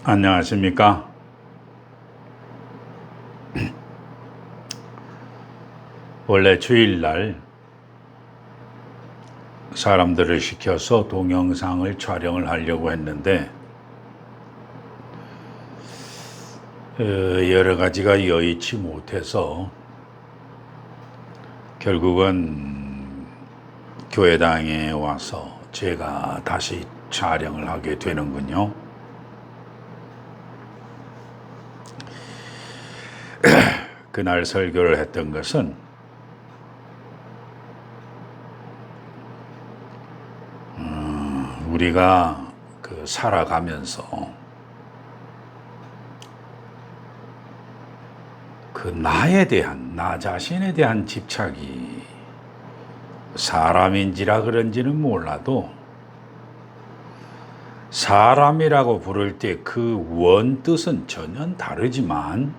안녕하십니까? 원래 주일날 사람들을 시켜서 동영상을 촬영을 하려고 했는데 여러 가지가 여의치 못해서 결국은 교회당에 와서 제가 다시 촬영을 하게 되는군요. 그날 설교를 했던 것은 우리가 살아가면서 나 자신에 대한 집착이 사람인지라 그런지는 몰라도 사람이라고 부를 때 그 원뜻은 전혀 다르지만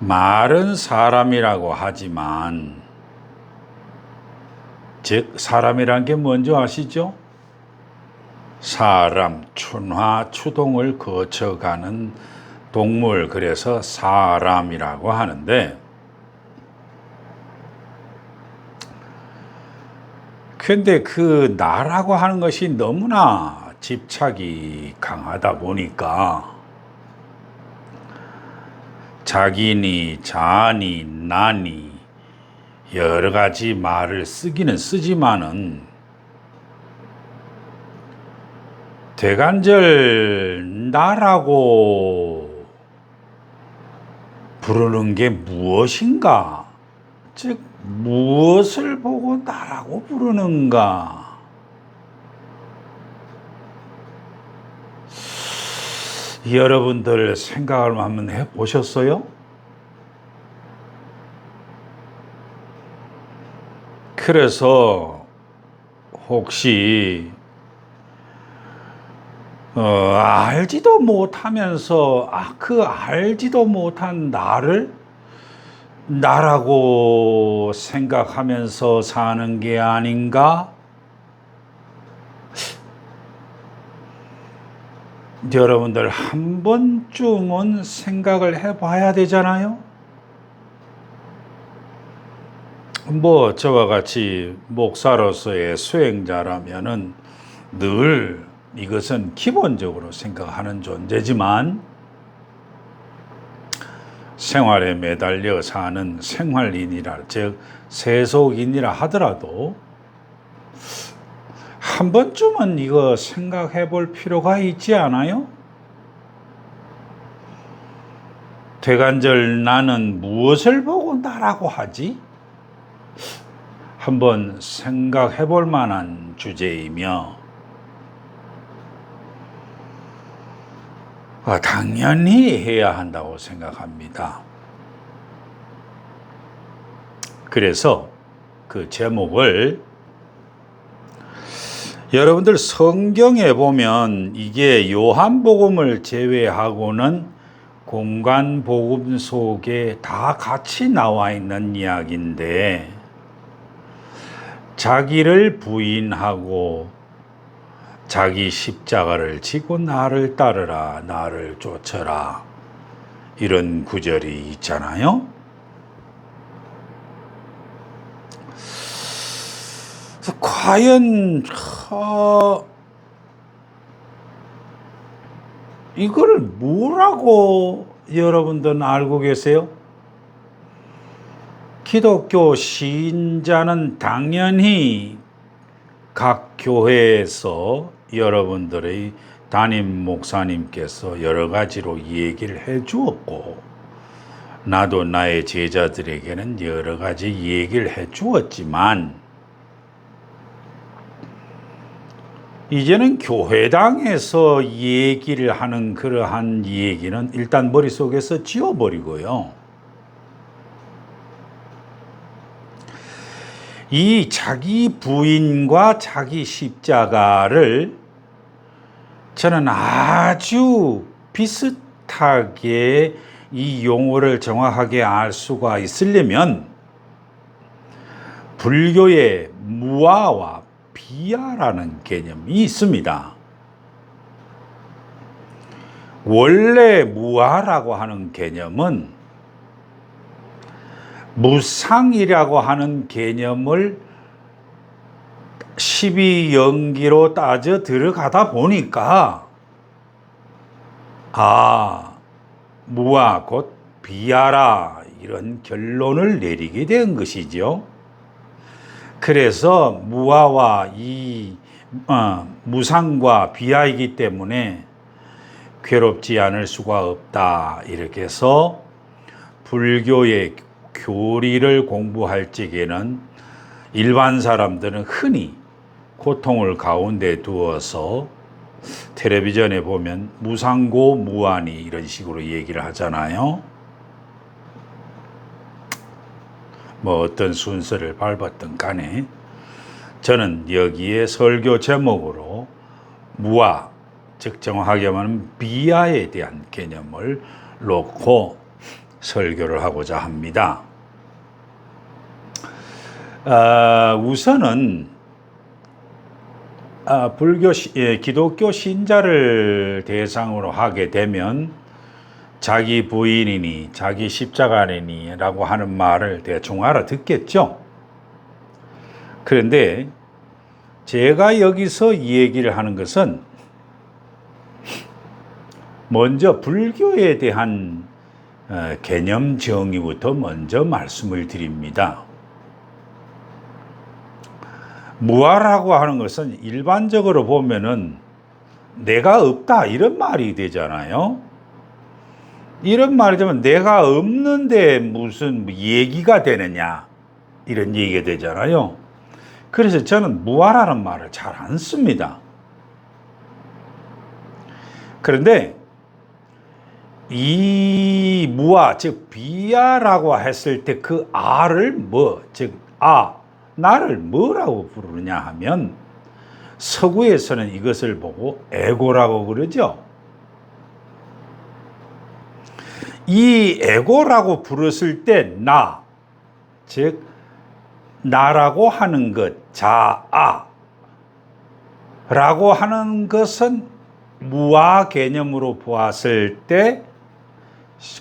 말은 사람이라고 하지만 즉 사람이란 게 뭔지 아시죠? 사람, 춘화, 추동을 거쳐가는 동물, 그래서 사람이라고 하는데 근데 그 나라고 하는 것이 너무나 집착이 강하다 보니까 자기니 자니 나니 여러 가지 말을 쓰기는 쓰지만은 대간절 나라고 부르는 게 무엇인가? 즉 무엇을 보고 나라고 부르는가? 여러분들 생각을 한번 해보셨어요? 그래서 혹시 알지도 못하면서 그 알지도 못한 나라고 생각하면서 사는 게 아닌가? 여러분들 한 번쯤은 생각을 해봐야 되잖아요. 저와 같이 목사로서의 수행자라면은 늘 이것은 기본적으로 생각하는 존재지만 생활에 매달려 사는 생활인이라, 즉 세속인이라 하더라도 한 번쯤은 이거 생각해 볼 필요가 있지 않아요? 대간절 나는 무엇을 보고 나라고 하지? 한번 생각해 볼 만한 주제이며 당연히 해야 한다고 생각합니다. 그래서 그 제목을 여러분들 성경에 보면 이게 요한복음을 제외하고는 공관복음 속에 다 같이 나와 있는 이야기인데 자기를 부인하고 자기 십자가를 지고 나를 따르라, 나를 쫓아라, 이런 구절이 있잖아요. 과연 이걸 뭐라고 여러분들은 알고 계세요? 기독교 신자는 당연히 각 교회에서 여러분들의 담임 목사님께서 여러 가지로 얘기를 해 주었고 나도 나의 제자들에게는 여러 가지 얘기를 해 주었지만 이제는 교회당에서 얘기를 하는 그러한 얘기는 일단 머릿속에서 지워버리고요. 이 자기 부인과 자기 십자가를 저는 아주 비슷하게 이 용어를 정확하게 알 수가 있으려면 불교의 무아와 비아라는 개념이 있습니다. 원래 무아라고 하는 개념은 무상이라고 하는 개념을 12연기로 따져 들어가다 보니까 무아 곧 비아라 이런 결론을 내리게 된 것이죠. 그래서 무아와 무상과 비아이기 때문에 괴롭지 않을 수가 없다. 이렇게 해서 불교의 교리를 공부할 적에는 일반 사람들은 흔히 고통을 가운데 두어서 텔레비전에 보면 무상고 무아니 이런 식으로 얘기를 하잖아요. 뭐 어떤 순서를 밟았든 간에 저는 여기에 설교 제목으로 무아, 즉 정확하게 말하면 비아에 대한 개념을 놓고 설교를 하고자 합니다. 우선은 기독교 신자를 대상으로 하게 되면 자기 부인이니 자기 십자가니니 라고 하는 말을 대충 알아듣겠죠. 그런데 제가 여기서 이 얘기를 하는 것은 먼저 불교에 대한 개념 정의부터 먼저 말씀을 드립니다. 무아라고 하는 것은 일반적으로 보면은 내가 없다 이런 말이 되잖아요. 이런 말이 되면 내가 없는데 무슨 얘기가 되느냐 이런 얘기가 되잖아요. 그래서 저는 무아라는 말을 잘 안 씁니다. 그런데 이 무아 즉 비아라고 했을 때 그 아를 나를 뭐라고 부르느냐 하면 서구에서는 이것을 보고 에고라고 그러죠. 이 에고라고 부르실 때 즉 나라고 하는 것, 자아라고 하는 것은 무아 개념으로 보았을 때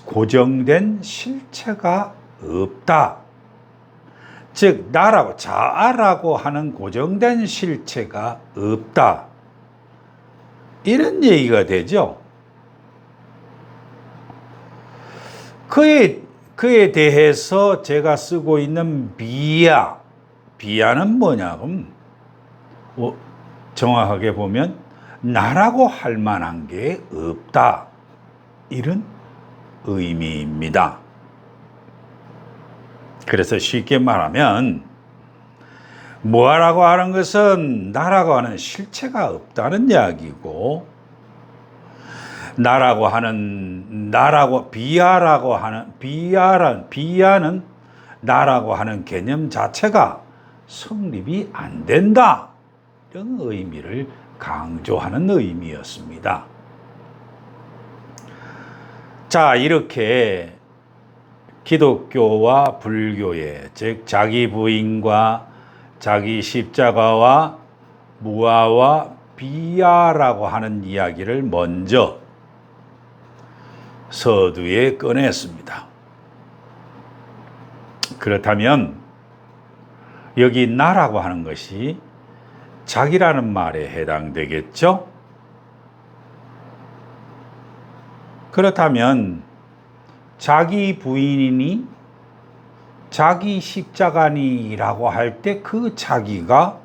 고정된 실체가 없다. 즉 나라고 자아라고 하는 고정된 실체가 없다. 이런 얘기가 되죠. 그에 대해서 제가 쓰고 있는 비아는 뭐냐면 정확하게 보면 나라고 할 만한 게 없다. 이런 의미입니다. 그래서 쉽게 말하면 무아라고 하는 것은 나라고 하는 실체가 없다는 이야기고 비아는 나라고 하는 개념 자체가 성립이 안 된다. 이런 의미를 강조하는 의미였습니다. 자, 이렇게 기독교와 불교의 즉 자기 부인과 자기 십자가와 무아와 비아라고 하는 이야기를 먼저 서두에 꺼냈습니다. 그렇다면 여기 나라고 하는 것이 자기라는 말에 해당되겠죠? 그렇다면 자기 부인이니 자기 십자가니라고 할 때 그 자기가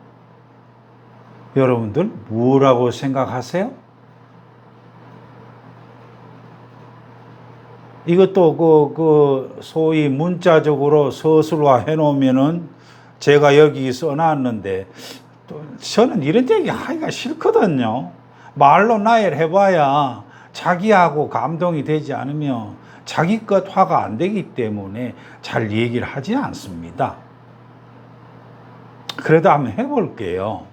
여러분들 뭐라고 생각하세요? 이것도 소위 문자적으로 서술화 해놓으면은 제가 여기 써놨는데 또 저는 이런 얘기 하기가 싫거든요. 말로 나열 해봐야 자기하고 감동이 되지 않으면 자기 것 화가 안 되기 때문에 잘 얘기를 하지 않습니다. 그래도 한번 해볼게요.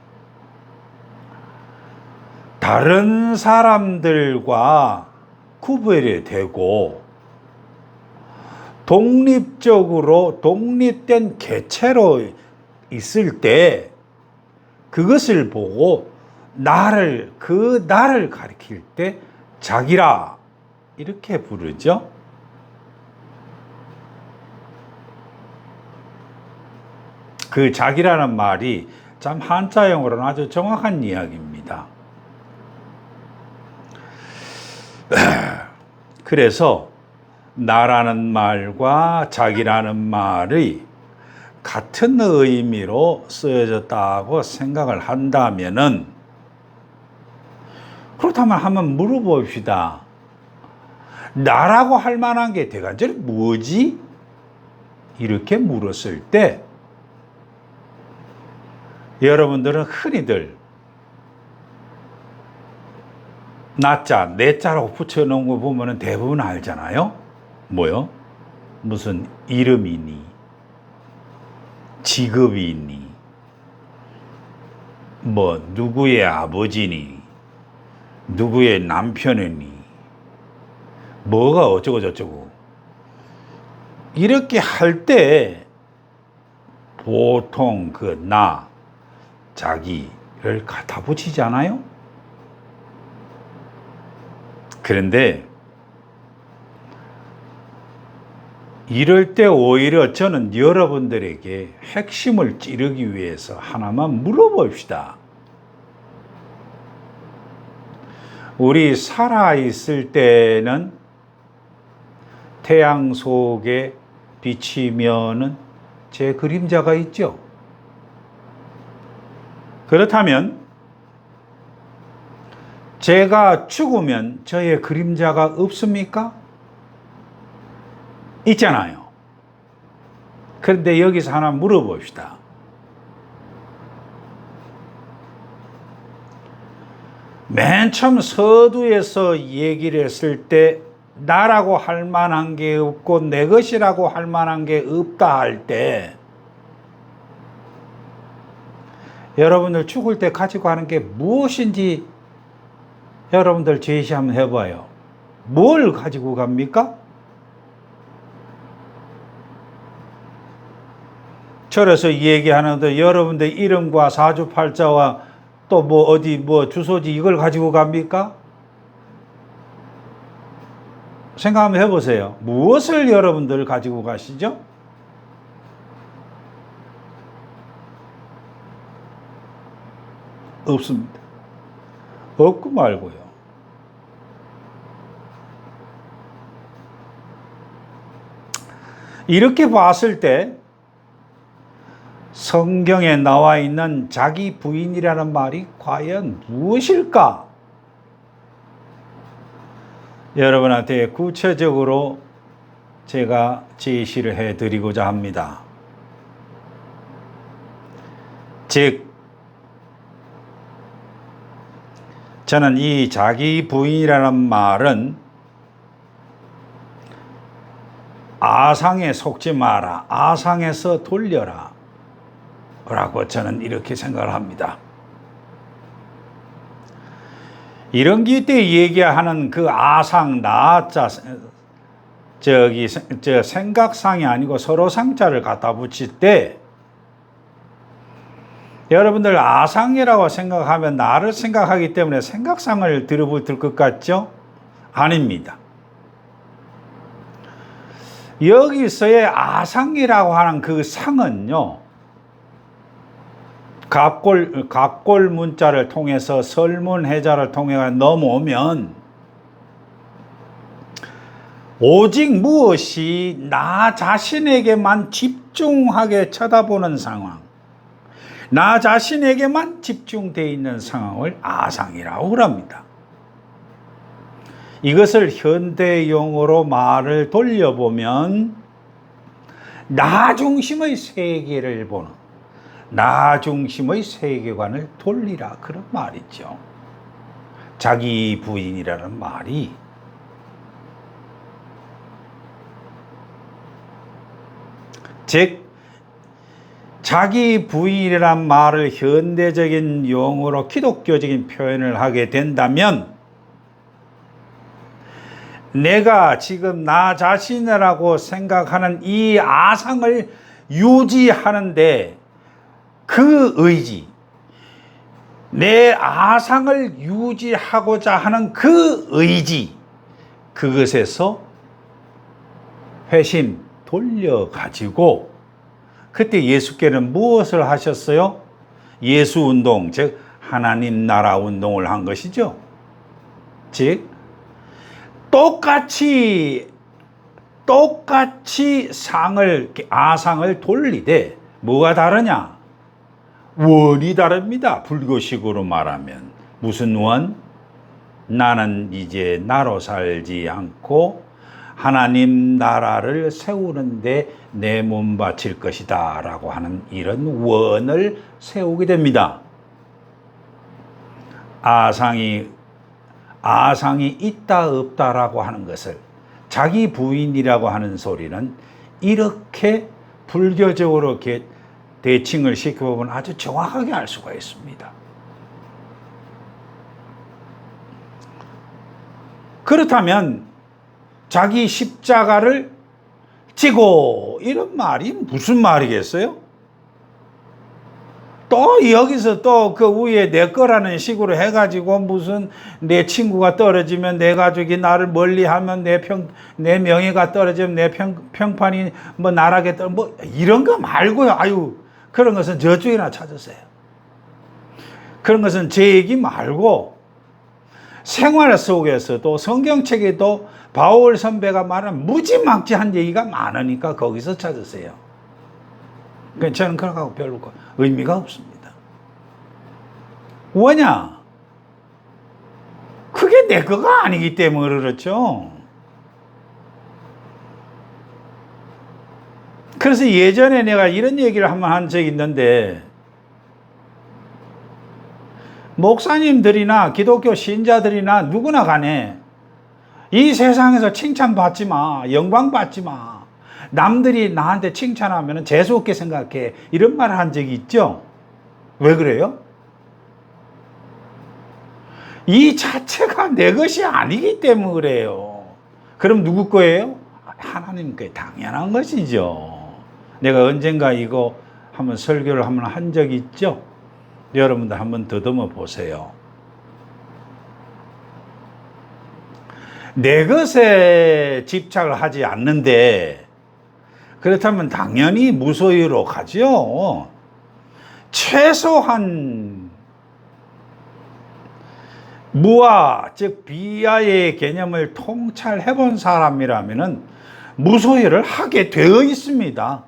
다른 사람들과 구별이 되고 독립적으로 독립된 개체로 있을 때 그것을 보고 나를 가리킬 때 자기라 이렇게 부르죠. 그 자기라는 말이 참 한자용어로는 아주 정확한 이야기입니다. 그래서 나라는 말과 자기라는 말이 같은 의미로 쓰여졌다고 생각을 한다면은, 그렇다면 한번 물어봅시다. 나라고 할 만한 게 대간절이 뭐지? 이렇게 물었을 때 여러분들은 흔히들 나자, 내자라고 붙여놓은 거 보면 대부분 알잖아요. 뭐요? 무슨 이름이니, 직업이니, 뭐 누구의 아버지니, 누구의 남편이니, 뭐가 어쩌고 저쩌고. 이렇게 할 때 보통 그 나, 자기를 갖다 붙이지 않아요? 그런데 이럴 때 오히려 저는 여러분들에게 핵심을 찌르기 위해서 하나만 물어봅시다. 우리 살아있을 때는 태양 속에 비치면은 제 그림자가 있죠. 그렇다면 제가 죽으면 저의 그림자가 없습니까? 있잖아요. 그런데 여기서 하나 물어봅시다. 맨 처음 서두에서 얘기를 했을 때 나라고 할 만한 게 없고 내 것이라고 할 만한 게 없다 할 때 여러분들 죽을 때 가지고 가는 게 무엇인지 여러분들 제시 한번 해봐요. 뭘 가지고 갑니까? 절에서 얘기하는데 여러분들 이름과 사주팔자와 또 뭐 어디 뭐 주소지 이걸 가지고 갑니까? 생각 한번 해보세요. 무엇을 여러분들 가지고 가시죠? 없습니다. 없고 말고요. 이렇게 봤을 때 성경에 나와 있는 자기 부인이라는 말이 과연 무엇일까? 여러분한테 구체적으로 제가 제시를 해드리고자 합니다. 즉, 저는 이 자기 부인이라는 말은 아상에 속지 마라, 아상에서 돌려라 라고 저는 이렇게 생각을 합니다. 이런 때 얘기하는 그 아상, 나자, 저 생각상이 아니고 서로상자를 갖다 붙일 때 여러분들 아상이라고 생각하면 나를 생각하기 때문에 생각상을 들어붙을 것 같죠? 아닙니다. 여기서의 아상이라고 하는 그 상은요, 갑골 문자를 통해서 설문해자를 통해 넘어오면 오직 무엇이 나 자신에게만 집중하게 쳐다보는 상황, 나 자신에게만 집중되어 있는 상황을 아상이라고 합니다. 이것을 현대 용어로 말을 돌려보면 나 중심의 세계를 보는, 나 중심의 세계관을 돌리라 그런 말이죠. 자기 부인이라는 말이 즉 자기 부인이란 말을 현대적인 용어로 기독교적인 표현을 하게 된다면 내가 지금 나 자신이라고 생각하는 이 아상을 유지하는데 그 의지, 내 아상을 유지하고자 하는 그 의지, 그것에서 회심 돌려가지고 그때 예수께는 무엇을 하셨어요? 예수 운동, 즉 하나님 나라 운동을 한 것이죠. 즉 똑같이 아상을 돌리되 뭐가 다르냐? 원이 다릅니다. 불교식으로 말하면 무슨 원? 나는 이제 나로 살지 않고 하나님 나라를 세우는데 내 몸 바칠 것이다 라고 하는 이런 원을 세우게 됩니다. 아상이 있다 없다라고 하는 것을 자기 부인이라고 하는 소리는 이렇게 불교적으로 이렇게 대칭을 시켜보면 아주 정확하게 알 수가 있습니다. 그렇다면 자기 십자가를 지고 이런 말이 무슨 말이겠어요? 또 여기서 또 그 위에 내 거라는 식으로 해가지고 무슨 내 친구가 떨어지면 내 가족이 나를 멀리하면 내 명예가 떨어지면 내 평판이 뭐 나락에 뭐 이런 거 말고요. 아유, 그런 것은 저쪽이나 찾으세요. 그런 것은 제 얘기 말고 생활 속에서도 성경책에도 바울 선배가 말한 무지막지한 얘기가 많으니까 거기서 찾으세요. 그러니까 저는 그런 거하고 별로 의미가 없습니다. 왜냐? 그게 내 거가 아니기 때문에 그렇죠. 그래서 예전에 내가 이런 얘기를 한번 한 적이 있는데 목사님들이나 기독교 신자들이나 누구나 간에 이 세상에서 칭찬받지 마, 영광받지 마. 남들이 나한테 칭찬하면 재수없게 생각해. 이런 말을 한 적이 있죠? 왜 그래요? 이 자체가 내 것이 아니기 때문에 그래요. 그럼 누구 거예요? 하나님 거에 당연한 것이죠. 내가 언젠가 이거 한번 설교를 한번 한 적이 있죠? 여러분들 한번 더듬어 보세요. 내 것에 집착을 하지 않는데 그렇다면 당연히 무소유로 가죠. 최소한 무아, 즉 비아의 개념을 통찰해 본 사람이라면 무소유를 하게 되어 있습니다.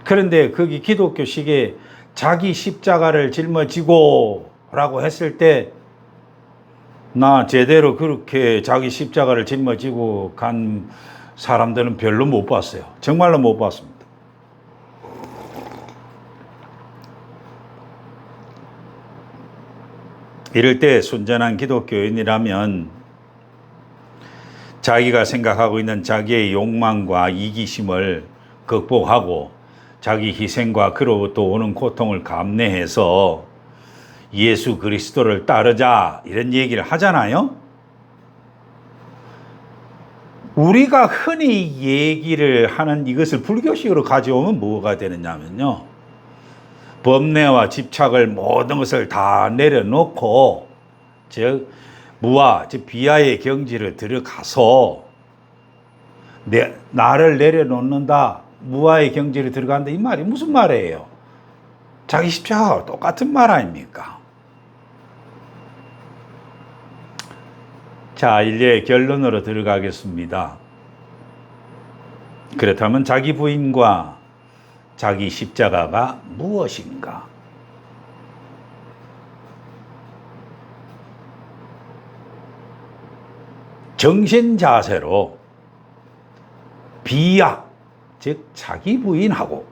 그런데 거기 기독교식에 자기 십자가를 짊어지고 라고 했을 때 나 제대로 그렇게 자기 십자가를 짊어지고 간 사람들은 별로 못 봤어요. 정말로 못 봤습니다. 이럴 때 순전한 기독교인이라면 자기가 생각하고 있는 자기의 욕망과 이기심을 극복하고 자기 희생과 그로부터 오는 고통을 감내해서 예수 그리스도를 따르자 이런 얘기를 하잖아요. 우리가 흔히 얘기를 하는 이것을 불교식으로 가져오면 뭐가 되느냐면요. 범내와 집착을 모든 것을 다 내려놓고 즉 무아, 즉 비아의 경지를 들어가서 나를 내려놓는다. 무아의 경지를 들어간다. 이 말이 무슨 말이에요? 자기 십자가와 똑같은 말 아닙니까? 자, 이제 결론으로 들어가겠습니다. 그렇다면 자기 부인과 자기 십자가가 무엇인가? 정신 자세로 비야, 즉 자기 부인하고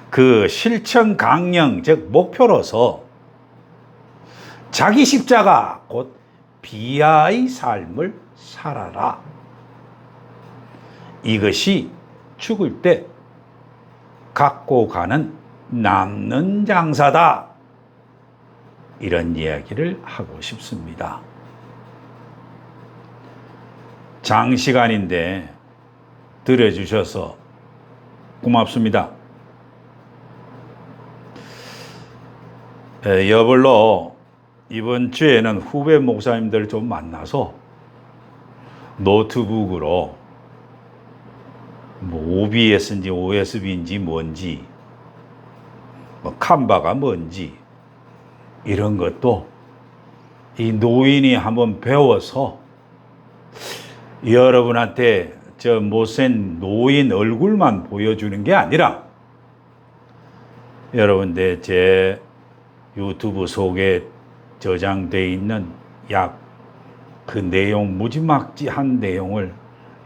그 실천 강령, 즉 목표로서 자기 십자가, 곧 비아의 삶을 살아라. 이것이 죽을 때 갖고 가는 남는 장사다. 이런 이야기를 하고 싶습니다. 장시간인데 들어주셔서 고맙습니다. 여벌로 이번 주에는 후배 목사님들 좀 만나서 노트북으로 뭐 OBS인지 OSB인지 뭔지 뭐 칸바가 뭔지 이런 것도 이 노인이 한번 배워서 여러분한테 저 못센 노인 얼굴만 보여주는 게 아니라 여러분들 제 유튜브 속에 저장되어 있는 약 그 내용 무지막지한 내용을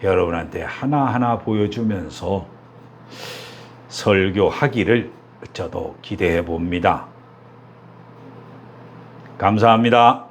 여러분한테 하나하나 보여주면서 설교하기를 저도 기대해 봅니다. 감사합니다.